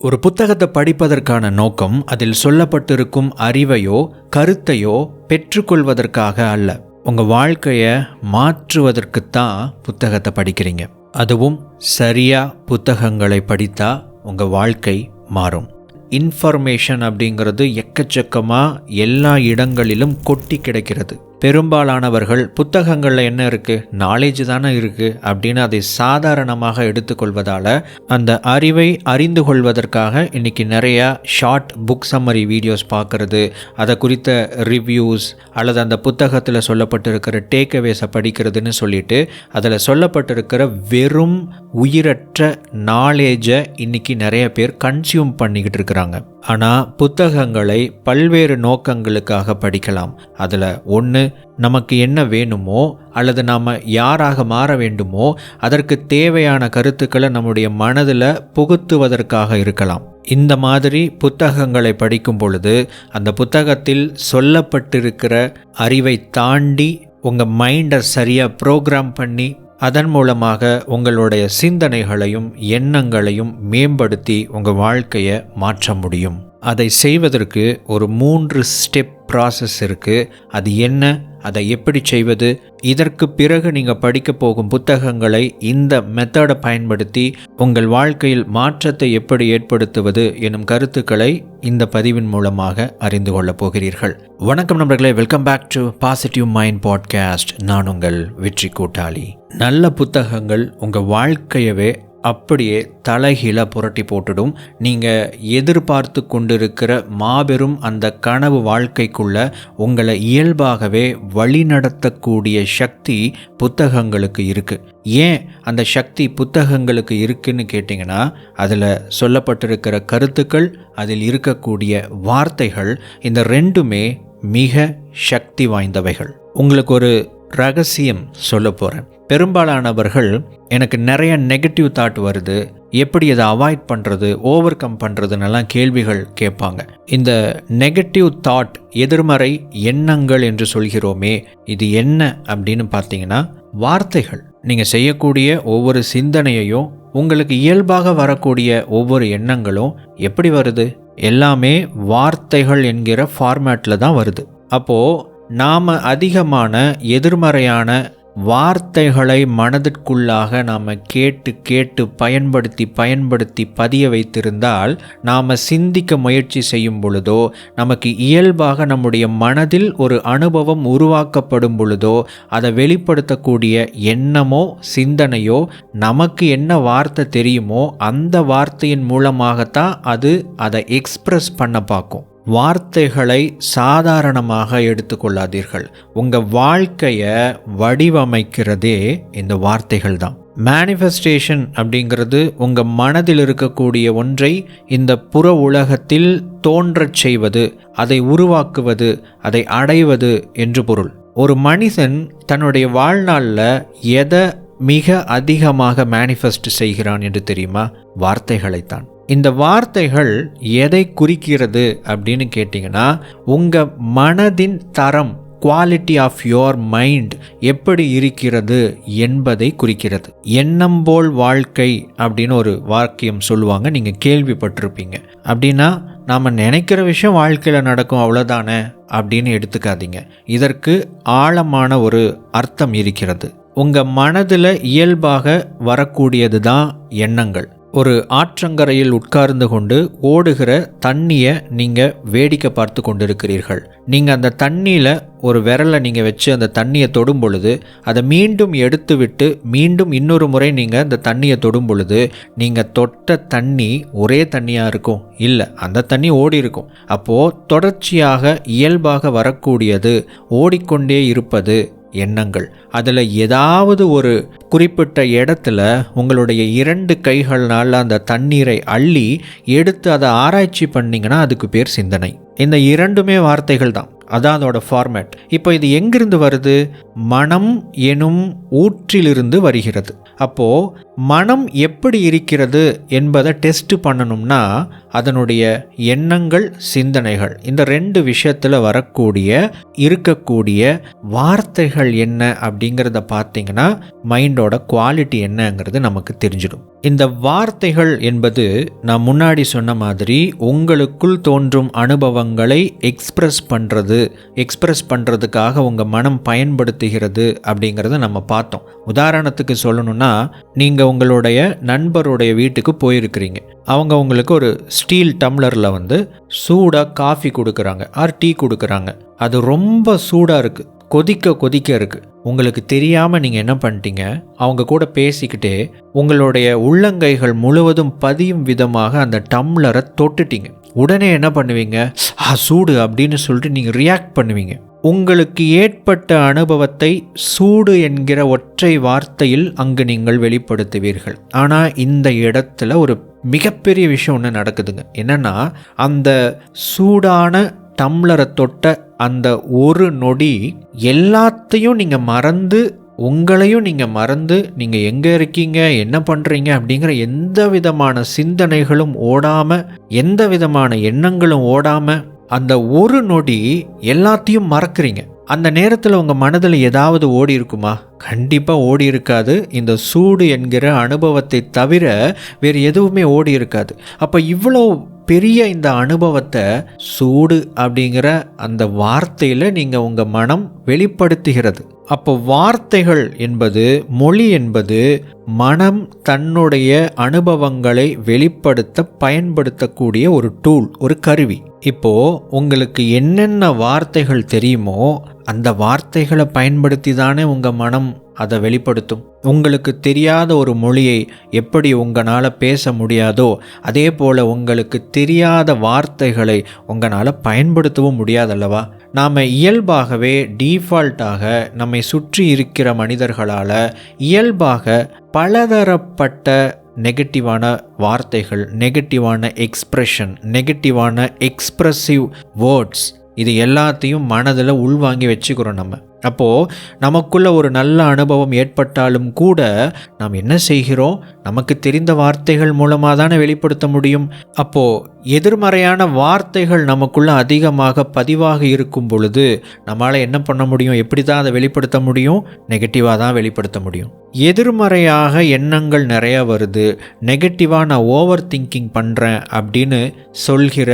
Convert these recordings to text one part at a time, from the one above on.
ஒரு புத்தகத்தை படிப்பதற்கான நோக்கம் அதில் சொல்லப்பட்டிருக்கும் அறிவையோ கருத்தையோ பெற்றுக்கொள்வதற்காக அல்ல. உங்கள் வாழ்க்கையை மாற்றுவதற்குத்தான் புத்தகத்தை படிக்கிறீங்க. அதுவும் சரியாக புத்தகங்களை படித்தா உங்கள் வாழ்க்கை மாறும். இன்ஃபர்மேஷன் அப்படிங்கிறது எக்கச்சக்கமாக எல்லா இடங்களிலும் கொட்டி கிடக்கிறது. பெரும்பாலானவர்கள் புத்தகங்களில் என்ன இருக்குது, நாலேஜ் தானே இருக்குது அப்படின்னு அதை சாதாரணமாக எடுத்துக்கொள்வதால் அந்த அறிவை அறிந்து கொள்வதற்காக இன்றைக்கி நிறையா ஷார்ட் புக் சம்மரி வீடியோஸ் பார்க்குறது, அதை குறித்த ரிவ்யூஸ் அல்லது அந்த புத்தகத்தில் சொல்லப்பட்டிருக்கிற டேக்அவேஸை படிக்கிறதுன்னு சொல்லிட்டு அதில் சொல்லப்பட்டிருக்கிற வெறும் உயிரற்ற நாலேஜை இன்றைக்கி நிறைய பேர் கன்சியூம் பண்ணிக்கிட்டு இருக்கிறாங்க. ஆனால் புத்தகங்களை பல்வேறு நோக்கங்களுக்காக படிக்கலாம். அதில் ஒன்று, நமக்கு என்ன வேணுமோ அல்லது நாம் யாராக மாற வேண்டுமோ அதற்கு தேவையான கருத்துக்களை நம்முடைய மனதில் புகுத்துவதற்காக இருக்கலாம். இந்த மாதிரி புத்தகங்களை படிக்கும் பொழுது அந்த புத்தகத்தில் சொல்லப்பட்டிருக்கிற அறிவை தாண்டி உங்கள் மைண்டை சரியாக ப்ரோக்ராம் பண்ணி அதன் மூலமாக உங்களுடைய சிந்தனைகளையும் எண்ணங்களையும் மேம்படுத்தி உங்கள் வாழ்க்கையை மாற்ற முடியும். அதை செய்வதற்கு ஒரு 3 ஸ்டெப் ப்ராசஸ் இருக்குது. அது என்ன, அதை எப்படி செய்வது, இதற்கு பிறகு நீங்கள் படிக்க போகும் புத்தகங்களை இந்த மெத்தடை பயன்படுத்தி உங்கள் வாழ்க்கையில் மாற்றத்தை எப்படி ஏற்படுத்துவது எனும் கருத்துக்களை இந்த பதிவின் மூலமாக அறிந்து கொள்ளப் போகிறீர்கள். வணக்கம் நண்பர்களே, welcome back to positive mind podcast. நான் உங்கள் வெற்றி கூட்டாளி. நல்ல புத்தகங்கள் உங்கள் வாழ்க்கையவே அப்படியே தலைகீழ புரட்டி போட்டுடும். நீங்கள் எதிர்பார்த்து கொண்டிருக்கிற மாபெரும் அந்த கனவு வாழ்க்கைக்குள்ள உங்களை இயல்பாகவே வழிநடத்தக்கூடிய சக்தி புத்தகங்களுக்கு இருக்குது. ஏன் அந்த சக்தி புத்தகங்களுக்கு இருக்குன்னு கேட்டிங்கன்னா, அதில் சொல்லப்பட்டிருக்கிற கருத்துக்கள், அதில் இருக்கக்கூடிய வார்த்தைகள், இந்த ரெண்டுமே மிக சக்தி வாய்ந்தவைகள். உங்களுக்கு ஒரு ரகசியம் சொல்ல போகிறேன். பெரும்பாலானவர்கள் எனக்கு நிறைய நெகட்டிவ் தாட் வருது, எப்படி அதை அவாய்ட் பண்ணுறது, ஓவர் கம் பண்ணுறதுன்னெல்லாம் கேள்விகள் கேட்பாங்க. இந்த நெகட்டிவ் தாட், எதிர்மறை எண்ணங்கள் என்று சொல்கிறோமே, இது என்ன அப்படின்னு பார்த்தீங்கன்னா வார்த்தைகள். நீங்கள் செய்யக்கூடிய ஒவ்வொரு சிந்தனையையும், உங்களுக்கு இயல்பாக வரக்கூடிய ஒவ்வொரு எண்ணங்களும் எப்படி வருது, எல்லாமே வார்த்தைகள் என்கிற ஃபார்மேட்டில் தான் வருது. அப்போது நாம் அதிகமான எதிர்மறையான வார்த்தைகளை மனதிற்குள்ளாக நாம் கேட்டு பயன்படுத்தி பதிய வைத்திருந்தால், நாம் சிந்திக்க முயற்சி செய்யும் பொழுதோ, நமக்கு இயல்பாக நம்முடைய மனதில் ஒரு அனுபவம் உருவாக்கப்படும் பொழுதோ, அதை வெளிப்படுத்தக்கூடிய எண்ணமோ சிந்தனையோ, நமக்கு என்ன வார்த்தை தெரியுமோ அந்த வார்த்தையின் மூலமாகத்தான் அது அதை எக்ஸ்பிரஸ் பண்ண பார்க்கும். வார்த்தைகளை சாதாரணமாக எடுத்துக்கொள்ளாதீர்கள். உங்கள் வாழ்க்கையை வடிவமைக்கிறதே இந்த வார்த்தைகள் தான். மேனிஃபெஸ்டேஷன் அப்படிங்கிறது உங்கள் மனதில் இருக்கக்கூடிய ஒன்றை இந்த புற உலகத்தில் தோன்றச் செய்வது, அதை உருவாக்குவது, அதை அடைவது என்று பொருள். ஒரு மனிதன் தன்னுடைய வாழ்நாளில் எதை மிக அதிகமாக மேனிஃபெஸ்ட் செய்கிறான் என்று தெரியுமா? வார்த்தைகளைத்தான். இந்த வார்த்தைகள் எதை குறிக்கிறது அப்படின்னு கேட்டிங்கன்னா, உங்கள் மனதின் தரம், குவாலிட்டி ஆஃப் யோர் மைண்ட் எப்படி இருக்கிறது என்பதை குறிக்கிறது. எண்ணம் போல் வாழ்க்கை அப்படின்னு ஒரு வாக்கியம் சொல்லுவாங்க, நீங்கள் கேள்விப்பட்டிருப்பீங்க. அப்படின்னா நாம் நினைக்கிற விஷயம் வாழ்க்கையில் நடக்கும், அவ்வளோதானே அப்படின்னு எடுத்துக்காதீங்க. இதற்கு ஆழமான ஒரு அர்த்தம் இருக்கிறது. உங்கள் மனதில் இயல்பாக வரக்கூடியது தான் எண்ணங்கள். ஒரு ஆற்றங்கரையில் உட்கார்ந்து கொண்டு ஓடுகிற தண்ணியை நீங்கள் வேடிக்கை பார்த்து கொண்டிருக்கிறீர்கள். நீங்கள் அந்த தண்ணியில் ஒரு விரலை நீங்கள் வச்சு அந்த தண்ணியை தொடும் பொழுது, அதை மீண்டும் எடுத்து விட்டு மீண்டும் இன்னொரு முறை நீங்கள் அந்த தண்ணியை தொடும் பொழுது, நீங்கள் தொட்ட தண்ணி ஒரே தண்ணியாக இருக்கும்? இல்லை, அந்த தண்ணி ஓடி இருக்கும். அப்போது தொடர்ச்சியாக இயல்பாக வரக்கூடியது, ஓடிக்கொண்டே இருப்பது எண்ணங்கள். அதில் ஏதாவது ஒரு குறிப்பிட்ட இடத்துல உங்களுடைய 2 கைகள்னால் அந்த தண்ணீரை அள்ளி எடுத்து அதை ஆராய்ச்சி பண்ணிங்கன்னா அதுக்கு பேர் சிந்தனை. இந்த 2மே வார்த்தைகள் தான். அதான் அதோட ஃபார்மேட். இப்போ இது எங்கிருந்து வருது? மனம் எனும் ஊற்றிலிருந்து வருகிறது. அப்போது மனம் எப்படி இருக்கிறது என்பதை டெஸ்ட் பண்ணணும்னா அதனுடைய எண்ணங்கள், சிந்தனைகள், இந்த 2 விஷயத்தில் இருக்கக்கூடிய வார்த்தைகள் என்ன அப்படிங்கிறத பார்த்தீங்கன்னா மைண்டோட குவாலிட்டி என்னங்கிறது நமக்கு தெரிஞ்சிடும். இந்த வார்த்தைகள் என்பது நான் முன்னாடி சொன்ன மாதிரி உங்களுக்குள் தோன்றும் அனுபவங்களை எக்ஸ்பிரஸ் பண்ணுறதுக்காக உங்கள் மனம் பயன்படுத்துகிறது அப்படிங்கிறத நம்ம பார்த்தோம். உதாரணத்துக்கு சொல்லணும்னா, நீங்கள் உங்களுடைய நண்பருடைய வீட்டுக்கு போயிருக்கிறீங்க. அவங்க உங்களுக்கு ஒரு ஸ்டீல் டம்ளரில் சூடாக காஃபி கொடுக்குறாங்க ஆர் டீ கொடுக்குறாங்க. அது ரொம்ப சூடாக இருக்குது, கொதிக்க இருக்குது. உங்களுக்கு தெரியாமல் நீங்கள் என்ன பண்ணிட்டீங்க, அவங்க கூட பேசிக்கிட்டே உங்களுடைய உள்ளங்கைகள் முழுவதும் பதியும் விதமாக அந்த டம்ளரை தொட்டுட்டீங்க. உடனே என்ன பண்ணுவீங்க? சூடு அப்படின்னு சொல்லிட்டு நீங்கள் ரியாக்ட் பண்ணுவீங்க. உங்களுக்கு ஏற்பட்ட அனுபவத்தை சூடு என்கிற ஒற்றை வார்த்தையில் அங்கு நீங்கள் வெளிப்படுத்துவீர்கள். ஆனால் இந்த இடத்துல ஒரு மிகப்பெரிய விஷயம் ஒன்று நடக்குதுங்க. என்னன்னா, அந்த சூடான டம்ளரை தொட்ட அந்த ஒரு நொடி எல்லாத்தையும் நீங்கள் மறந்து, உங்களையும் நீங்கள் மறந்து, நீங்கள் எங்கே இருக்கீங்க, என்ன பண்ணுறீங்க அப்படிங்கிற எந்த விதமான சிந்தனைகளும் ஓடாமல், எந்த விதமான எண்ணங்களும் ஓடாமல், அந்த ஒரு நொடி எல்லாத்தையும் மறக்கிறீங்க. அந்த நேரத்தில் உங்கள் மனதில் ஏதாவது ஓடி இருக்குமா? கண்டிப்பாக ஓடி இருக்காது. இந்த சூடு என்கிற அனுபவத்தை தவிர வேறு எதுவுமே ஓடி இருக்காது. அப்போ இவ்வளோ பெரிய இந்த அனுபவத்தை சூடு அப்படிங்கிற அந்த வார்த்தையில் நீங்கள் உங்கள் மனம் வெளிப்படுத்துகிறது. அப்போ வார்த்தைகள் என்பது, மொழி என்பது மனம் தன்னுடைய அனுபவங்களை வெளிப்படுத்த பயன்படுத்தக்கூடிய ஒரு டூல், ஒரு கருவி. இப்போ உங்களுக்கு என்னென்ன வார்த்தைகள் தெரியுமோ அந்த வார்த்தைகளை பயன்படுத்தி தானே உங்கள் மனம் அதை வெளிப்படுத்தும். உங்களுக்கு தெரியாத ஒரு மொழியை எப்படி உங்களால் பேச முடியாதோ அதே போல் உங்களுக்கு தெரியாத வார்த்தைகளை உங்களால் பயன்படுத்தவும் முடியாதல்லவா? நாம் இயல்பாகவே டீஃபால்ட்டாக நம்மை சுற்றி இருக்கிற மனிதர்களால் இயல்பாக பலதரப்பட்ட நெகட்டிவான வார்த்தைகள், நெகட்டிவான எக்ஸ்ப்ரெஷன், நெகட்டிவான எக்ஸ்ப்ரெசிவ் வேர்ட்ஸ், இது எல்லாத்தையும் மனதில் உள்வாங்கி வச்சுக்கிறோம் நம்ம. அப்போது நமக்குள்ள ஒரு நல்ல அனுபவம் ஏற்பட்டாலும் கூட நாம் என்ன செய்கிறோம்? நமக்கு தெரிந்த வார்த்தைகள் மூலமாக தானே வெளிப்படுத்த முடியும். அப்போது எதிர்மறையான வார்த்தைகள் நமக்குள்ள அதிகமாக பதிவாக இருக்கும் பொழுது நம்மளால் என்ன பண்ண முடியும்? எப்படி தான் அதை வெளிப்படுத்த முடியும்? நெகட்டிவாக தான் வெளிப்படுத்த முடியும். எதிர்மறையாக எண்ணங்கள் நிறைய வருது, நெகட்டிவாக நான் ஓவர் திங்கிங் பண்ணுறேன் அப்படின்னு சொல்கிற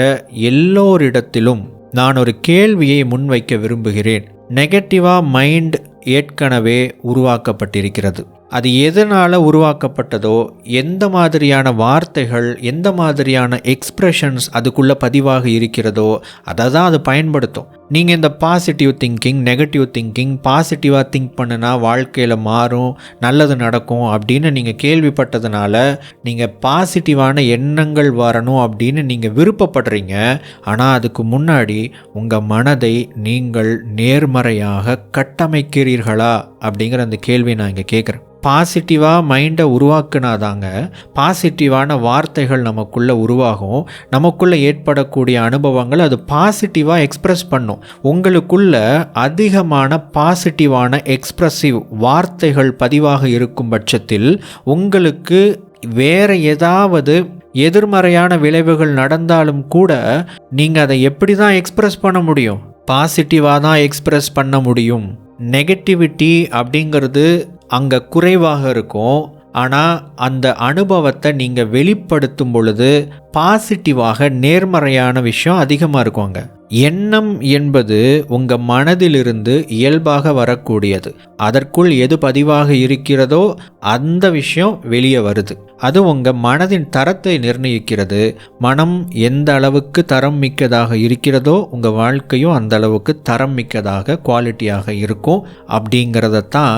எல்லோரிடத்திலும் நான் ஒரு கேள்வியை முன்வைக்க விரும்புகிறேன். நெகட்டிவாக மைண்ட் ஏற்கனவே உருவாக்கப்பட்டிருக்கிறது. அது எதனால் உருவாக்கப்பட்டதோ, எந்த மாதிரியான வார்த்தைகள், எந்த மாதிரியான எக்ஸ்ப்ரெஷன்ஸ் அதுக்குள்ளே பதிவாக இருக்கிறதோ அதை தான் அது பயன்படுத்தும். நீங்கள் இந்த பாசிட்டிவ் திங்கிங், நெகட்டிவ் திங்கிங், பாசிட்டிவாக திங்க் பண்ணுனா வாழ்க்கையில் மாறும், நல்லது நடக்கும் அப்படின்னு நீங்கள் கேள்விப்பட்டதுனால நீங்கள் பாசிட்டிவான எண்ணங்கள் வரணும் அப்படின்னு நீங்கள் விருப்பப்படுறீங்க. ஆனால் அதுக்கு முன்னாடி உங்கள் மனதை நீங்கள் நேர்மறையாக கட்டமைக்கிறீர்களா அப்படிங்கிற அந்த கேள்வியை நான் இங்கே கேட்குறேன். பாசிட்டிவாக மைண்டை உருவாக்குனாதாங்க பாசிட்டிவான வார்த்தைகள் நமக்குள்ளே உருவாகும். நமக்குள்ளே ஏற்படக்கூடிய அனுபவங்கள் அது பாசிட்டிவாக எக்ஸ்ப்ரெஸ் பண்ணும். உங்களுக்குள்ள அதிகமான பாசிட்டிவான எக்ஸ்ப்ரெசிவ் வார்த்தைகள் பதிவாக இருக்கும் பட்சத்தில் உங்களுக்கு வேறு ஏதாவது எதிர்மறையான விளைவுகள் நடந்தாலும் கூட நீங்கள் அதை எப்படி தான் எக்ஸ்ப்ரெஸ் பண்ண முடியும்? பாசிட்டிவாக தான் எக்ஸ்ப்ரெஸ் பண்ண முடியும். நெகட்டிவிட்டி அப்படிங்கிறது அங்கே குறைவாக இருக்கும். ஆனால் அந்த அனுபவத்தை நீங்கள் வெளிப்படுத்தும் பொழுது பாசிட்டிவாக, நேர்மறையான விஷயம் அதிகமாக இருக்கும். அங்கே எண்ணம் என்பது உங்கள் மனதிலிருந்து இயல்பாக வரக்கூடியது. அதற்குள் எது பதிவாக இருக்கிறதோ அந்த விஷயம் வெளியே வருது. அது உங்கள் மனதின் தரத்தை நிர்ணயிக்கிறது. மனம் எந்த அளவுக்கு தரம் மிக்கதாக இருக்கிறதோ உங்கள் வாழ்க்கையும் அந்த அளவுக்கு தரம் மிக்கதாக, குவாலிட்டியாக இருக்கும். அப்படிங்கிறதான்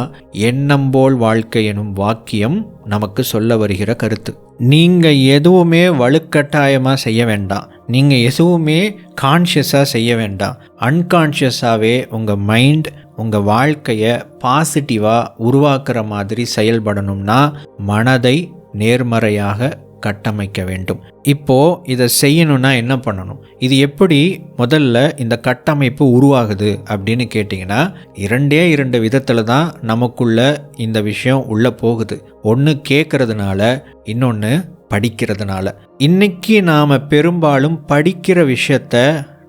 எண்ணம் போல் வாழ்க்கை எனும் வாக்கியம் நமக்கு சொல்ல வருகிற கருத்து. நீங்கள் எதுவுமே வலுக்கட்டாயமாக செய்ய வேண்டாம். நீங்கள் எதுவுமே கான்ஷியஸாக செய்ய வேண்டாம். அன்கான்ஷியஸாகவே உங்கள் மைண்ட் உங்கள் வாழ்க்கையை பாசிட்டிவாக உருவாக்குற மாதிரி செயல்படணும்னா மனதை நேர்மறையாக கட்டமைக்க வேண்டும். இப்போது இதை செய்யணும்னா என்ன பண்ணணும்? இது எப்படி முதல்ல இந்த கட்டமைப்பு உருவாகுது அப்படின்னு கேட்டிங்கன்னா, 2 விதத்தில் தான் நமக்குள்ள இந்த விஷயம் உள்ளே போகுது. ஒன்று கேட்கறதுனால, இன்னொன்று படிக்கிறதுனால. இன்னைக்கு நாம் பெரும்பாலும் படிக்கிற விஷயத்த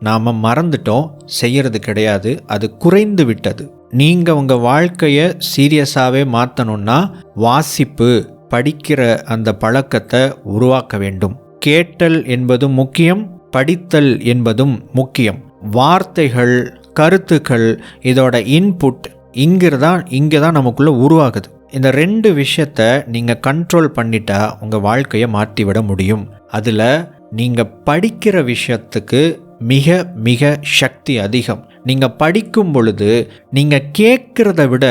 நாம் மறந்துட்டோம், செய்கிறது கிடையாது. அது குறைந்து விட்டது. நீங்கள் உங்கள் வாழ்க்கையை சீரியஸாகவே மாற்றணுன்னா வாசிப்பு, படிக்கிற அந்த பழக்கத்தை உருவாக்க வேண்டும். கேட்டல் என்பதும் முக்கியம், படித்தல் என்பதும் முக்கியம். வார்த்தைகள், கருத்துக்கள், இதோட இன்புட் இங்கே தான் நமக்குள்ளே உருவாகுது. இந்த 2 விஷயத்தை நீங்கள் கண்ட்ரோல் பண்ணிட்டா உங்கள் வாழ்க்கையை மாற்றிவிட முடியும். அதில் நீங்கள் படிக்கிற விஷயத்துக்கு மிக மிக சக்தி அதிகம். நீங்கள் படிக்கும் பொழுது நீங்கள் கேட்குறத விட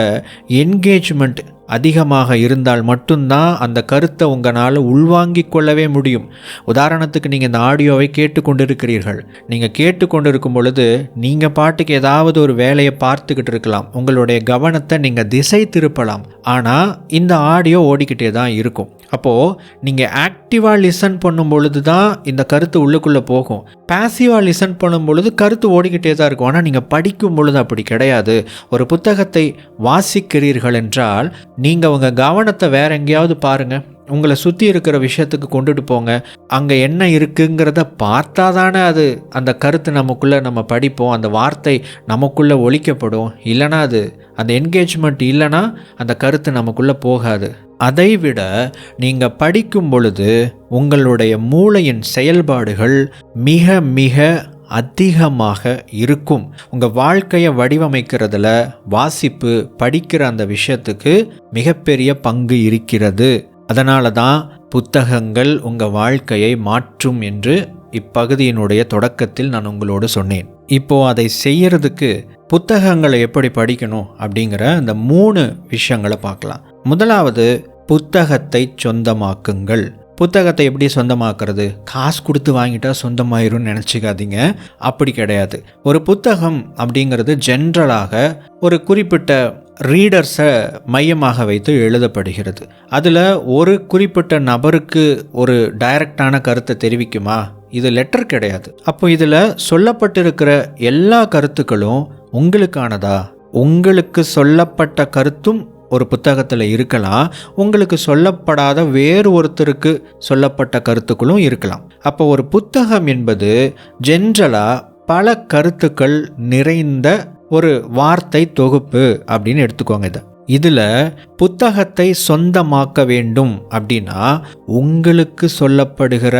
என்கேஜ்மெண்ட் அதிகமாக இருந்தால் மட்டும்தான் அந்த கருத்தை உங்களால் உள்வாங்கிக் கொள்ளவே முடியும். உதாரணத்துக்கு நீங்கள் இந்த ஆடியோவை கேட்டுக்கொண்டிருக்கிறீர்கள். நீங்கள் கேட்டுக்கொண்டிருக்கும் பொழுது நீங்கள் பாட்டுக்கு ஏதாவது ஒரு வேலையை பார்த்துக்கிட்டு இருக்கலாம். உங்களுடைய கவனத்தை நீங்கள் திசை திருப்பலாம். ஆனால் இந்த ஆடியோ ஓடிக்கிட்டே தான் இருக்கும். அப்போது நீங்கள் ஆக்டிவாக லிசன் பண்ணும் பொழுது தான் இந்த கருத்து உள்ளுக்குள்ளே போகும். பேசிவாக லிசன் பண்ணும் பொழுது கருத்து ஓடிக்கிட்டே தான் இருக்கும். ஆனால் நீங்கள் படிக்கும் பொழுது அப்படி கிடையாது. ஒரு புத்தகத்தை வாசிக்கிறீர்கள் என்றால் நீங்கள் உங்கள் கவனத்தை வேற எங்கேயாவது பாருங்கள். உங்களை சுற்றி இருக்கிற விஷயத்துக்கு கொண்டுட்டு போங்க. அங்கே என்ன இருக்குங்கிறத பார்த்தா தானே அது அந்த கருத்து நமக்குள்ளே நம்ம படிப்போம், அந்த வார்த்தை நமக்குள்ளே ஒலிக்கப்படும். இல்லைனா அது அந்த என்கேஜ்மெண்ட் இல்லைனா அந்த கருத்து நமக்குள்ளே போகாது. அதை விட நீங்கள் படிக்கும் பொழுது உங்களுடைய மூளையின் செயல்பாடுகள் மிக மிக அதிகமாக இருக்கும். உங்கள் வாழ்க்கையை வடிவமைக்கிறதுல வாசிப்பு, படிக்கிற அந்த விஷயத்துக்கு மிகப்பெரிய பங்கு இருக்கிறது. அதனால தான் புத்தகங்கள் உங்கள் வாழ்க்கையை மாற்றும் என்று இப்பகுதியினுடைய தொடக்கத்தில் நான் உங்களோடு சொன்னேன். இப்போது அதை செய்யறதுக்கு புத்தகங்களை எப்படி படிக்கணும் அப்படிங்கிற அந்த 3 விஷயங்களை பார்க்கலாம். முதலாவது, புத்தகத்தை சொந்தமாக்குங்கள். புத்தகத்தை எப்படி சொந்தமாக்குறது? காசு கொடுத்து வாங்கிட்டா சொந்தமாயிரும்னு நினச்சிக்காதீங்க. அப்படி கிடையாது. ஒரு புத்தகம் அப்படிங்கிறது ஜென்ரலாக ஒரு குறிப்பிட்ட ரீடர்ஸை மையமாக வைத்து எழுதப்படுகிறது. அதில் ஒரு குறிப்பிட்ட நபருக்கு ஒரு டைரக்டான கருத்தை தெரிவிக்குமா? இது லெட்டர் கிடையாது. அப்போ இதில் சொல்லப்பட்டிருக்கிற எல்லா கருத்துக்களும் உங்களுக்கானதா? உங்களுக்கு சொல்லப்பட்ட கருத்தும் ஒரு புத்தகத்தில் இருக்கலாம். உங்களுக்கு சொல்லப்படாத வேறு ஒருத்தருக்கு சொல்லப்பட்ட கருத்துக்களும் இருக்கலாம். அப்போ ஒரு புத்தகம் என்பது ஜென்ரலாக பல கருத்துக்கள் நிறைந்த ஒரு வார்த்தை தொகுப்பு அப்படின்னு எடுத்துக்கோங்க. இதில் புத்தகத்தை சொந்தமாக்க வேண்டும் அப்படின்னா உங்களுக்கு சொல்லப்படுகிற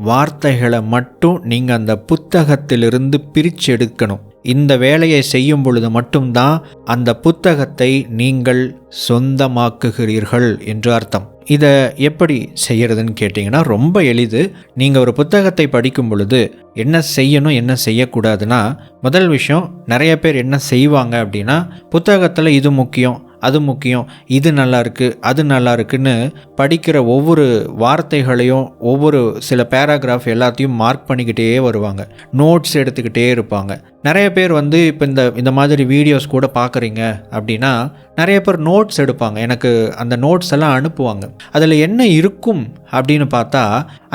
வார்த்தைகளை மட்டும் நீங்கள் அந்த புத்தகத்திலிருந்து பிரித்து எடுக்கணும். இந்த வேலையை செய்யும் பொழுது மட்டும்தான் அந்த புத்தகத்தை நீங்கள் சொந்தமாக்குகிறீர்கள் என்று அர்த்தம். இதை எப்படி செய்யறதுன்னு கேட்டிங்கன்னா ரொம்ப எளிது. நீங்கள் ஒரு புத்தகத்தை படிக்கும் பொழுது என்ன செய்யணும், என்ன செய்யக்கூடாதுன்னா, முதல் விஷயம், நிறைய பேர் என்ன செய்வாங்க அப்படின்னா, புத்தகத்தில் இது முக்கியம், அது முக்கியம், இது நல்லா இருக்குது, அது நல்லா இருக்குன்னு படிக்கிற ஒவ்வொரு வார்த்தைகளையும் ஒவ்வொரு சில பேராகிராஃப் எல்லாத்தையும் மார்க் பண்ணிக்கிட்டே வருவாங்க. நோட்ஸ் எடுத்துக்கிட்டே இருப்பாங்க. நிறைய பேர் இப்போ இந்த மாதிரி வீடியோஸ் கூட பார்க்குறீங்க அப்படின்னா நிறைய பேர் நோட்ஸ் எடுப்பாங்க. எனக்கு அந்த நோட்ஸ் எல்லாம் அனுப்புவாங்க. அதில் என்ன இருக்கும் அப்படின்னு பார்த்தா,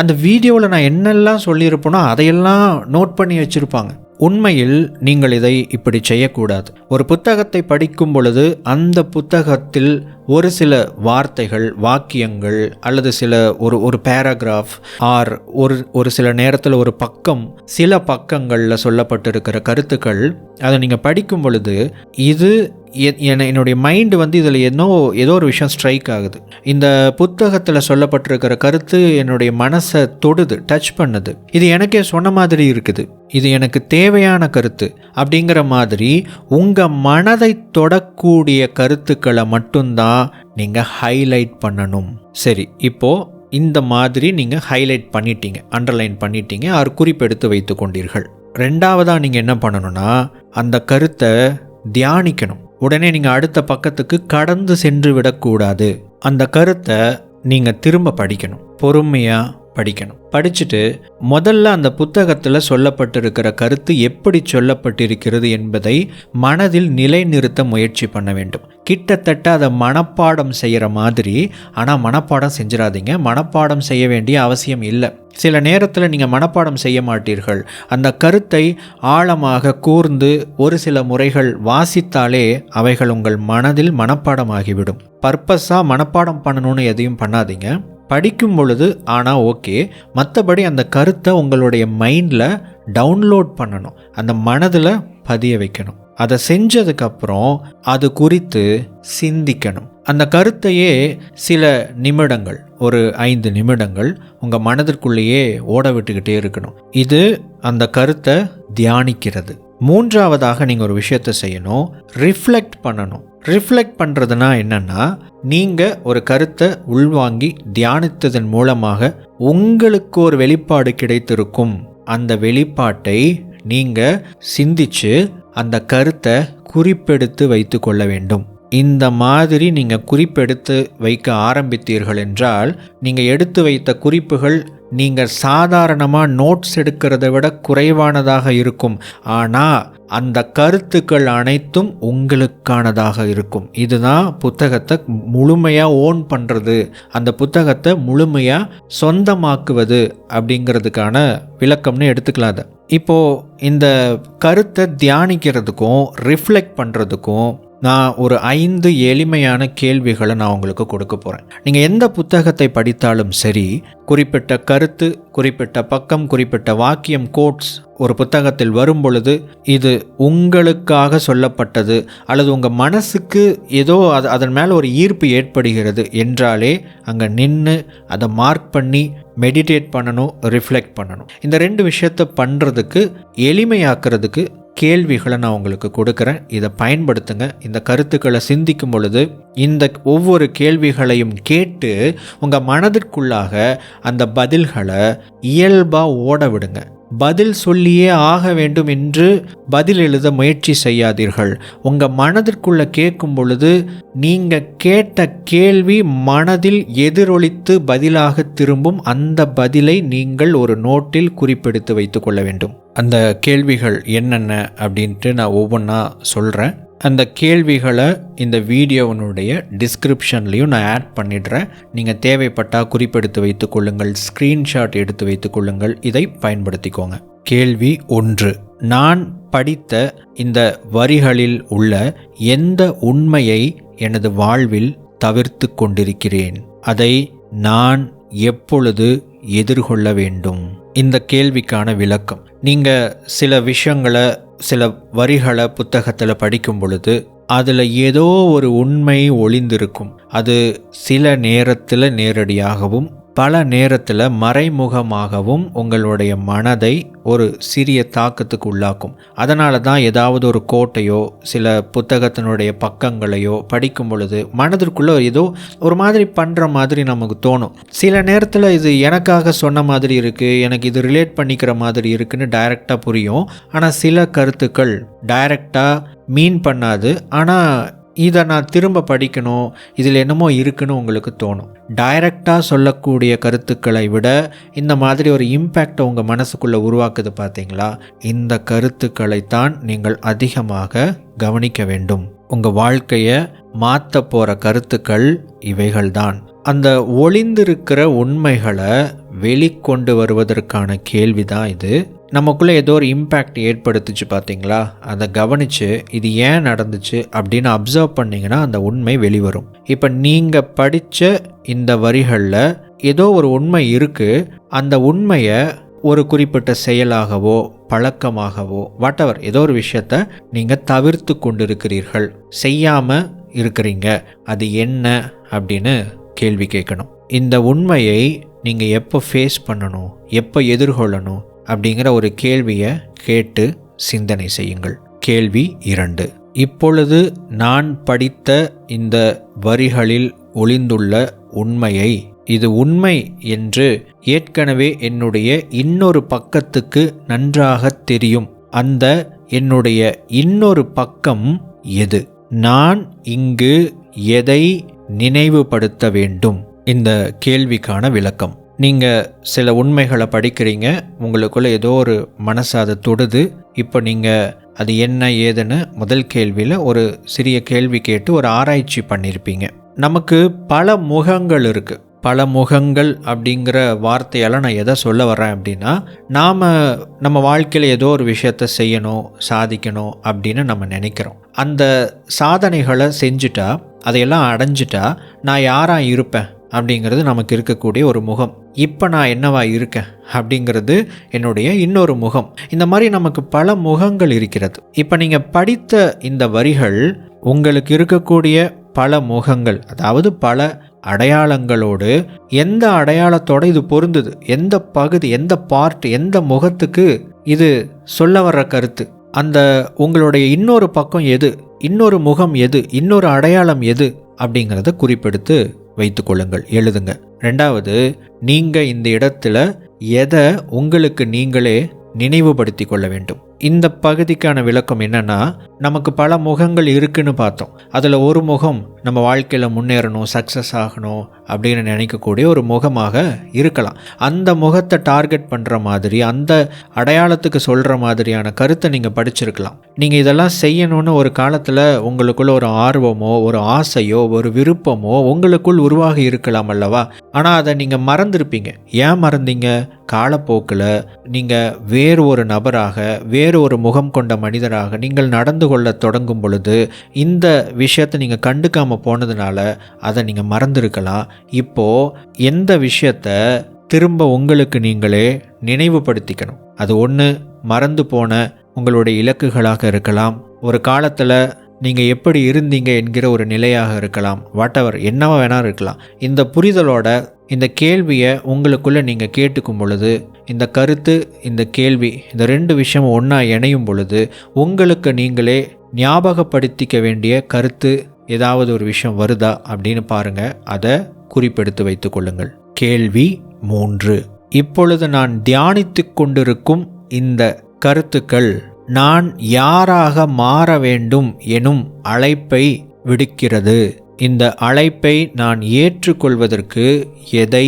அந்த வீடியோவில் நான் என்னெல்லாம் சொல்லியிருப்பேனோ அதையெல்லாம் நோட் பண்ணி வச்சுருப்பாங்க. உண்மையில் நீங்கள் இதை இப்படி செய்யக்கூடாது. ஒரு புத்தகத்தை படிக்கும் பொழுது அந்த புத்தகத்தில் ஒரு சில வார்த்தைகள், வாக்கியங்கள் அல்லது சில ஒரு பேராகிராஃப் ஆர் ஒரு சில நேரத்தில் ஒரு பக்கம், சில பக்கங்களில் சொல்லப்பட்டிருக்கிற கருத்துக்கள், அதை நீங்கள் படிக்கும் பொழுது இது என்னுடைய மைண்டு இதில் ஏதோ ஒரு விஷயம் ஸ்ட்ரைக் ஆகுது. இந்த புத்தகத்தில் சொல்லப்பட்டிருக்கிற கருத்து என்னுடைய மனசை தொடுது, டச் பண்ணுது. இது எனக்கே சொன்ன மாதிரி இருக்குது, இது எனக்கு தேவையான கருத்து அப்படிங்கிற மாதிரி உங்கள் மனதை தொடக்கூடிய கருத்துக்களை மட்டும்தான் நீங்கள் ஹைலைட் பண்ணணும். சரி, இப்போது இந்த மாதிரி நீங்கள் ஹைலைட் பண்ணிட்டீங்க, அண்டர்லைன் பண்ணிட்டீங்க, ஆறு குறிப்பெடுத்து வைத்து கொண்டீர்கள். ரெண்டாவதாக நீங்கள் என்ன பண்ணணும்னா, அந்த கருத்தை தியானிக்கணும். உடனே நீங்கள் அடுத்த பக்கத்துக்கு கடந்து சென்று விடக்கூடாது. அந்த கருத்தை நீங்கள் திரும்ப படிக்கணும். பொறுமையாக படிக்கணும். படிச்சுட்டு முதல்ல அந்த புத்தகத்தில் சொல்லப்பட்டிருக்கிற கருத்து எப்படி சொல்லப்பட்டிருக்கிறது என்பதை மனதில் நிலைநிறுத்த முயற்சி பண்ண வேண்டும். கிட்டத்தட்ட அதை மனப்பாடம் செய்கிற மாதிரி, ஆனால் மனப்பாடம் செஞ்சிடாதீங்க. மனப்பாடம் செய்ய வேண்டிய அவசியம் இல்லை. சில நேரத்தில் நீங்கள் மனப்பாடம் செய்ய மாட்டீர்கள். அந்த கருத்தை ஆழமாக கூர்ந்து ஒரு சில முறைகள் வாசித்தாலே அவைகள் உங்கள் மனதில் மனப்பாடமாகிவிடும். பர்பஸாக மனப்பாடம் பண்ணணும்னு எதையும் பண்ணாதீங்க. படிக்கும் பொழுது ஆனால் ஓகே, மற்றபடி அந்த கருத்தை உங்களுடைய மைண்டில் டவுன்லோட் பண்ணணும், அந்த மனதில் பதிய வைக்கணும். அதை செஞ்சதுக்கப்புறம் அது குறித்து சிந்திக்கணும். அந்த கருத்தையே சில நிமிடங்கள், ஒரு 5 நிமிடங்கள் உங்கள் மனதிற்குள்ளேயே ஓட விட்டுக்கிட்டே இருக்கணும். இது அந்த கருத்தை தியானிக்கிறது. 3வதாக நீங்கள் ஒரு விஷயத்தை செய்யணும், ரிஃப்ளெக்ட் பண்ணணும். ரிஃப்ளெக்ட் பண்ணுறதுனா என்னென்னா, நீங்கள் ஒரு கருத்தை உள்வாங்கி தியானித்ததன் மூலமாக உங்களுக்கு ஒரு வெளிப்பாடு கிடைத்திருக்கும். அந்த வெளிப்பாட்டை நீங்கள் சிந்திச்சு அந்த கருத்தை குறிப்பெடுத்து வைத்து கொள்ள வேண்டும். இந்த மாதிரி நீங்கள் குறிப்பெடுத்து வைக்க ஆரம்பித்தீர்கள் என்றால், நீங்கள் எடுத்து வைத்த குறிப்புகள் நீங்கள் சாதாரணமாக நோட்ஸ் எடுக்கிறத விட குறைவானதாக இருக்கும். ஆனால் அந்த கருத்துக்கள் அனைத்தும் உங்களுக்கானதாக இருக்கும். இதுதான் புத்தகத்தை முழுமையாக ஓன் பண்ணுறது, அந்த புத்தகத்தை முழுமையாக சொந்தமாக்குவது அப்படிங்கிறதுக்கான விளக்கம்னு எடுத்துக்கலாம். அதை இப்போது இந்த கருத்தை தியானிக்கிறதுக்கும் ரிஃப்ளெக்ட் பண்ணுறதுக்கும் நான் ஒரு 5 எளிமையான கேள்விகளை நான் உங்களுக்கு கொடுக்க போகிறேன். நீங்கள் எந்த புத்தகத்தை படித்தாலும் சரி, குறிப்பிட்ட கருத்து, குறிப்பிட்ட பக்கம், குறிப்பிட்ட வாக்கியம், கோட்ஸ் ஒரு புத்தகத்தில் வரும் பொழுது இது உங்களுக்காக சொல்லப்பட்டது அல்லது உங்கள் மனசுக்கு ஏதோ அதன் மேலே ஒரு ஈர்ப்பு ஏற்படுகிறது என்றாலே அங்கே நின்று அதை மார்க் பண்ணி மெடிடேட் பண்ணணும், ரிஃப்ளெக்ட் பண்ணணும். இந்த 2 விஷயத்தை பண்ணுறதுக்கு, எளிமையாக்குறதுக்கு கேள்விகளை நான் உங்களுக்கு கொடுக்குறேன். இதை பயன்படுத்துங்க. இந்த கருத்துக்களை சிந்திக்கும் பொழுது இந்த ஒவ்வொரு கேள்விகளையும் கேட்டு உங்கள் மனதிற்குள்ளாக அந்த பதில்களை இயல்பாக ஓட விடுங்க. பதில் சொல்லியே ஆக வேண்டும் என்று பதில் எழுத முயற்சி செய்யாதீர்கள். உங்கள் மனதிற்குள்ளே கேட்கும் பொழுது நீங்கள் கேட்ட கேள்வி மனதில் எதிரொலித்து பதிலாக திரும்பும். அந்த பதிலை நீங்கள் ஒரு நோட்டில் குறிப்பெடுத்து வைத்து கொள்ள வேண்டும். அந்த கேள்விகள் என்னென்ன அப்படின்ட்டு நான் ஒவ்வொன்றா சொல்கிறேன். அந்த கேள்விகளை இந்த வீடியோவினுடைய டிஸ்கிரிப்ஷன்லேயும் நான் ஆட் பண்ணிடுறேன். நீங்கள் தேவைப்பட்டால் குறிப்பெடுத்து வைத்துக் கொள்ளுங்கள், ஸ்க்ரீன்ஷாட் எடுத்து வைத்துக் கொள்ளுங்கள். இதை பயன்படுத்திக்கோங்க. கேள்வி 1. நான் படித்த இந்த வரிகளில் உள்ள எந்த உண்மையை எனது வாழ்வில் தவிர்த்து கொண்டிருக்கிறேன்? அதை நான் எப்பொழுது எதிர்கொள்ள வேண்டும்? இந்த கேள்விக்கான விளக்கம். நீங்கள் சில விஷயங்களை, சில வரிகளை புத்தகத்தில் படிக்கும் பொழுது அதில் ஏதோ ஒரு உண்மை ஒளிந்திருக்கும். அது சில நேரத்தில் நேரடியாகவும் பல நேரத்தில் மறைமுகமாகவும் உங்களுடைய மனதை ஒரு சிறிய தாக்கத்துக்கு உள்ளாக்கும். அதனால தான் ஏதாவது ஒரு கோட்டையோ சில புத்தகத்தினுடைய பக்கங்களையோ படிக்கும் பொழுது மனதிற்குள்ளே ஏதோ ஒரு மாதிரி பண்ணுற மாதிரி நமக்கு தோணும். சில நேரத்தில் இது எனக்காக சொன்ன மாதிரி இருக்குது, எனக்கு இது ரிலேட் பண்ணிக்கிற மாதிரி இருக்குன்னு டைரெக்டாக புரியும். ஆனால் சில கருத்துக்கள் டைரெக்டாக மீன் பண்ணாது. ஆனால் இதை நான் திரும்ப படிக்கணும், இதில் என்னமோ இருக்குன்னு உங்களுக்கு தோணும். டைரக்டாக சொல்லக்கூடிய கருத்துக்களை விட இந்த மாதிரி ஒரு இம்பேக்டை உங்கள் மனசுக்குள்ளே உருவாக்குது பார்த்தீங்களா? இந்த கருத்துக்களைத்தான் நீங்கள் அதிகமாக கவனிக்க வேண்டும். உங்கள் வாழ்க்கையை மாற்ற போகிற கருத்துக்கள் இவைகள்தான். அந்த ஒளிந்திருக்கிற உண்மைகளை வெளிக்கொண்டு வருவதற்கான கேள்வி தான் இது. நமக்குள்ளே ஏதோ ஒரு இம்பேக்ட் ஏற்படுத்துச்சு பார்த்தீங்களா? அதை கவனித்து இது ஏன் நடந்துச்சு அப்படின்னு அப்சர்வ் பண்ணிங்கன்னா அந்த உண்மை வெளிவரும். இப்போ நீங்கள் படித்த இந்த வரிகளில் ஏதோ ஒரு உண்மை இருக்குது. அந்த உண்மையை ஒரு குறிப்பிட்ட செயலாகவோ பழக்கமாகவோ வாட்டவர் ஏதோ ஒரு விஷயத்தை நீங்கள் தவிர்த்து கொண்டிருக்கிறீர்கள், செய்யாமல் இருக்கிறீங்க. அது என்ன அப்படின்னு கேள்வி கேட்கணும். இந்த உண்மையை நீங்கள் எப்போ ஃபேஸ் பண்ணணும், எப்போ எதிர்கொள்ளணும் அப்படிங்கிற ஒரு கேள்வியை கேட்டு சிந்தனை செய்யுங்கள். கேள்வி 2. இப்பொழுது நான் படித்த இந்த வரிகளில் ஒளிந்துள்ள உண்மையை, இது உண்மை என்று ஏற்கனவே என்னுடைய இன்னொரு பக்கத்துக்கு நன்றாக தெரியும். அந்த என்னுடைய இன்னொரு பக்கம் எது? நான் இங்கு எதை நினைவுபடுத்த வேண்டும்? இந்த கேள்விக்கான விளக்கம். நீங்கள் சில உண்மைகளை படிக்கிறீங்க, உங்களுக்குள்ள ஏதோ ஒரு மனசு அதை தொடுது. இப்போ நீங்கள் அது என்ன ஏதுன்னு முதல் கேள்வியில் ஒரு சிறிய கேள்வி கேட்டு ஒரு ஆராய்ச்சி பண்ணியிருப்பீங்க. நமக்கு பல முகங்கள் இருக்குது. பல முகங்கள் அப்படிங்கிற வார்த்தையால் நான் எதை சொல்ல வர்றேன் அப்படின்னா, நாம் நம்ம வாழ்க்கையில் ஏதோ ஒரு விஷயத்தை செய்யணும், சாதிக்கணும் அப்படின்னு நம்ம நினைக்கிறோம். அந்த சாதனைகளை செஞ்சுட்டா, அதையெல்லாம் அடைஞ்சிட்டா நான் யாராக இருப்பேன் அப்படிங்கிறது நமக்கு இருக்கக்கூடிய ஒரு முகம். இப்போ நான் என்னவா இருக்கேன் அப்படிங்கிறது என்னுடைய இன்னொரு முகம். இந்த மாதிரி நமக்கு பல முகங்கள் இருக்கிறது. இப்போ நீங்கள் படித்த இந்த வரிகள் உங்களுக்கு இருக்கக்கூடிய பல முகங்கள், அதாவது பல அடையாளங்களோடு எந்த அடையாளத்தோடு இது பொருந்துது, எந்த பகுதி, எந்த பார்ட், எந்த முகத்துக்கு இது சொல்ல வர்ற கருத்து, அந்த உங்களுடைய இன்னொரு பக்கம் எது, இன்னொரு முகம் எது, இன்னொரு அடையாளம் எது அப்படிங்கிறத குறிப்பெடுத்து வைத்துக்கொள்ளுங்கள், எழுதுங்க. ரெண்டாவது, நீங்கள் இந்த இடத்துல எதை உங்களுக்கு நீங்களே நினைவுபடுத்தி கொள்ள வேண்டும். இந்த பகுதிக்கான விளக்கம் என்னன்னா, நமக்கு பல முகங்கள் இருக்குன்னு பார்த்தோம். அதில் ஒரு முகம் நம்ம வாழ்க்கையில் முன்னேறணும், சக்ஸஸ் ஆகணும் அப்படின்னு நினைக்கக்கூடிய ஒரு முகமாக இருக்கலாம். அந்த முகத்தை டார்கெட் பண்ணுற மாதிரி, அந்த அடையாளத்துக்கு சொல்கிற மாதிரியான கருத்தை நீங்கள் படிச்சிருக்கலாம். நீங்கள் இதெல்லாம் செய்யணும்னு ஒரு காலத்தில் உங்களுக்குள்ள ஒரு ஆர்வமோ, ஒரு ஆசையோ, ஒரு விருப்பமோ உங்களுக்குள் உருவாகி இருக்கலாம் அல்லவா? ஆனால் அதை நீங்கள் மறந்துருப்பீங்க. ஏன் மறந்தீங்க? காலப்போக்கில் நீங்கள் வேறு ஒரு நபராக, வேறு ஒரு முகம் கொண்ட மனிதராக நீங்கள் நடந்து கொள்ள தொடங்கும் பொழுது இந்த விஷயத்தை நீங்கள் கண்டுக்காமல் போனதுனால அதை நீங்கள் மறந்துருக்கலாம். இப்போது எந்த விஷயத்தை திரும்ப உங்களுக்கு நீங்களே நினைவுபடுத்திக்கணும். அது ஒன்று மறந்து போன உங்களுடைய இலக்குகளாக இருக்கலாம், ஒரு காலத்தில் நீங்கள் எப்படி இருந்தீங்க என்கிற ஒரு நிலையாக இருக்கலாம், வாட்டெவர் என்னவா வேணாலும் இருக்கலாம். இந்த புரிதலோட இந்த கேள்வியை உங்களுக்குள்ளே நீங்கள் கேட்டுக்கும் பொழுது, இந்த கருத்து, இந்த கேள்வி, இந்த ரெண்டு விஷயம் ஒன்றா இணையும் பொழுது உங்களுக்கு நீங்களே ஞாபகப்படுத்திக்க வேண்டிய கருத்து ஏதாவது ஒரு விஷயம் வருதா அப்படின்னு பாருங்கள். அதை குறிப்பெடுத்து வைத்து கொள்ளுங்கள். கேள்வி 3. இப்பொழுது நான் தியானித்து கொண்டிருக்கும் இந்த கருத்துக்கள் நான் யாராக மாற வேண்டும் எனும் அழைப்பை விடுக்கிறது. இந்த அழைப்பை நான் ஏற்றுக்கொள்வதற்கு எதை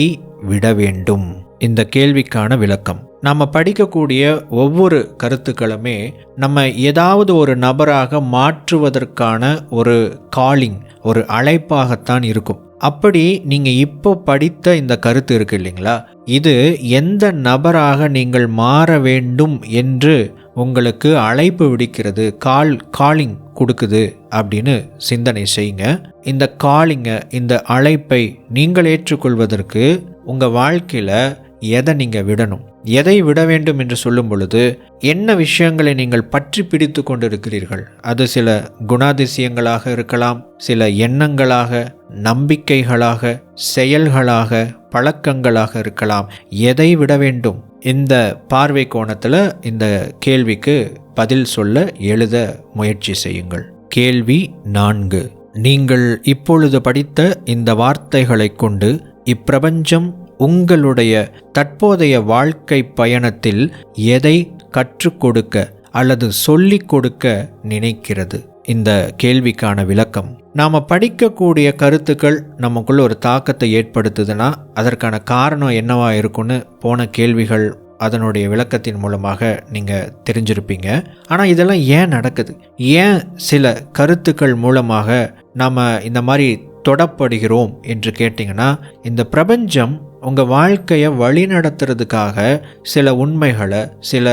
விட வேண்டும்? இந்த கேள்விக்கான விளக்கம். நம்ம படிக்கக்கூடிய ஒவ்வொரு கருத்துக்களுமே நம்ம ஏதாவது ஒரு நபராக மாற்றுவதற்கான ஒரு காலிங், ஒரு அழைப்பாகத்தான் இருக்கும். அப்படி நீங்கள் இப்போ படித்த இந்த கருத்து இருக்கு இல்லைங்களா, இது எந்த நபராக நீங்கள் மாற வேண்டும் என்று உங்களுக்கு அழைப்பு விடுக்கிறது, காலிங் கொடுக்குது அப்படின்னு சிந்தனை செய்யுங்க. இந்த காலிங்கை, இந்த அழைப்பை நீங்கள் ஏற்றுக்கொள்வதற்கு உங்கள் வாழ்க்கையில் எதை நீங்கள் விடணும், எதை விட வேண்டும் என்று சொல்லும் பொழுது என்ன விஷயங்களை நீங்கள் பற்றி பிடித்து கொண்டிருக்கிறீர்கள்? அது சில குணாதிசயங்களாக இருக்கலாம், சில எண்ணங்களாக, நம்பிக்கைகளாக, செயல்களாக, பழக்கங்களாக இருக்கலாம். எதை விட வேண்டும்? இந்த பார்வை கோணத்தில் இந்த கேள்விக்கு பதில் சொல்ல எழுத முயற்சி செய்யுங்கள். கேள்வி 4. நீங்கள் இப்பொழுது படித்த இந்த வார்த்தைகளை கொண்டு இப்பிரபஞ்சம் உங்களுடைய தற்போதைய வாழ்க்கை பயணத்தில் எதை கற்றுக் கொடுக்க அல்லது சொல்லிக் கொடுக்க நினைக்கிறது? இந்த கேள்விக்கான விளக்கம். நாம் படிக்கக்கூடிய கருத்துக்கள் நமக்குள்ள ஒரு தாக்கத்தை ஏற்படுத்துதுன்னா அதற்கான காரணம் என்னவா இருக்குன்னு போன கேள்விகள் அதனுடைய விளக்கத்தின் மூலமாக நீங்கள் தெரிஞ்சிருப்பீங்க. ஆனால் இதெல்லாம் ஏன் நடக்குது? ஏன் சில கருத்துக்கள் மூலமாக நாம் இந்த மாதிரி தொடப்படுகிறோம் என்று கேட்டிங்கன்னா, இந்த பிரபஞ்சம் உங்கள் வாழ்க்கையை வழி நடத்துறதுக்காக சில உண்மைகளை, சில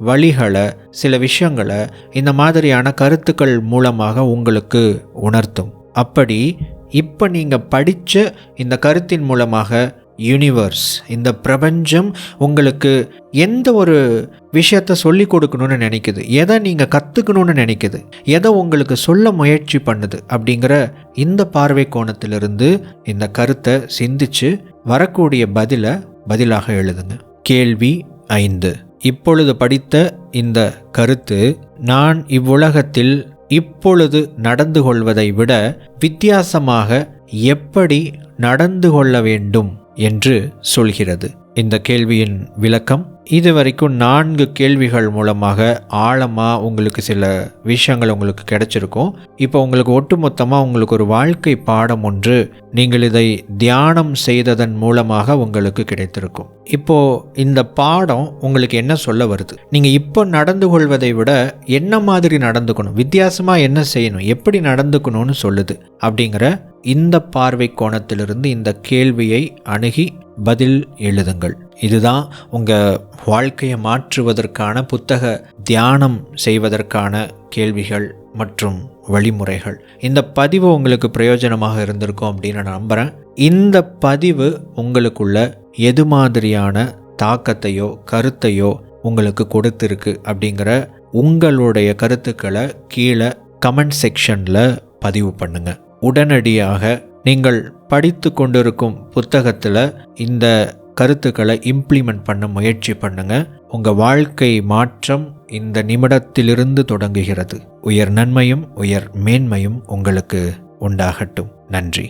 வழிகளை, சில விஷயங்களை இந்த மாதிரியான கருத்துக்கள் மூலமாக உங்களுக்கு உணர்த்தும். அப்படி இப்போ நீங்கள் படித்த இந்த கருத்தின் மூலமாக யூனிவர்ஸ், இந்த பிரபஞ்சம் உங்களுக்கு எந்த ஒரு விஷயத்தை சொல்லி கொடுக்கணும்னு நினைக்குது, எதை நீங்கள் கற்றுக்கணும்னு நினைக்குது, எதை உங்களுக்கு சொல்ல முயற்சி பண்ணுது அப்படிங்கிற இந்த பார்வை கோணத்திலிருந்து இந்த கருத்தை சிந்திச்சு வரக்கூடிய பதிலாக எழுதுங்க. கேள்வி 5. இப்பொழுது படித்த இந்த கருத்து நான் இவ்வுலகத்தில் இப்பொழுது நடந்து கொள்வதை விட வித்தியாசமாக எப்படி நடந்து கொள்ள வேண்டும் என்று சொல்கிறது. இந்த கேள்வியின் விளக்கம். இது வரைக்கும் 4 கேள்விகள் மூலமாக ஆழமாக உங்களுக்கு சில விஷயங்கள் உங்களுக்கு கிடைச்சிருக்கும். இப்போ உங்களுக்கு ஒட்டுமொத்தமாக உங்களுக்கு ஒரு வாழ்க்கை பாடம் ஒன்று நீங்கள் இதை தியானம் செய்ததன் மூலமாக உங்களுக்கு கிடைத்திருக்கும். இப்போது இந்த பாடம் உங்களுக்கு என்ன சொல்ல வருது? நீங்கள் இப்போ நடந்து கொள்வதை விட என்ன மாதிரி நடந்துக்கணும், வித்தியாசமாக என்ன செய்யணும், எப்படி நடந்துக்கணும்னு சொல்லுது. அப்படிங்கிற இந்த பார்வை கோணத்திலிருந்து இந்த கேள்வியை அணுகி பதில் எழுதுங்கள். இதுதான் உங்கள் வாழ்க்கையை மாற்றுவதற்கான புத்தக தியானம் செய்வதற்கான கேள்விகள் மற்றும் வழிமுறைகள். இந்த பதிவு உங்களுக்கு பிரயோஜனமாக இருந்திருக்கும் அப்படின்னு நான் நம்புகிறேன். இந்த பதிவு உங்களுக்குள்ள எது மாதிரியான தாக்கத்தையோ கருத்தையோ உங்களுக்கு கொடுத்துருக்கு அப்படிங்கிற உங்களுடைய கருத்துக்களை கீழே கமெண்ட் செக்ஷனில் பதிவு பண்ணுங்க. உடனடியாக நீங்கள் படித்து கொண்டிருக்கும் புத்தகத்தில் இந்த கருத்துக்களை இம்ப்ளிமெண்ட் பண்ண முயற்சி பண்ணுங்க. உங்கள் வாழ்க்கை மாற்றம் இந்த நிமிடத்திலிருந்து தொடங்குகிறது. உயர் நன்மையும் உயர் மேன்மையும் உங்களுக்கு உண்டாகட்டும். நன்றி.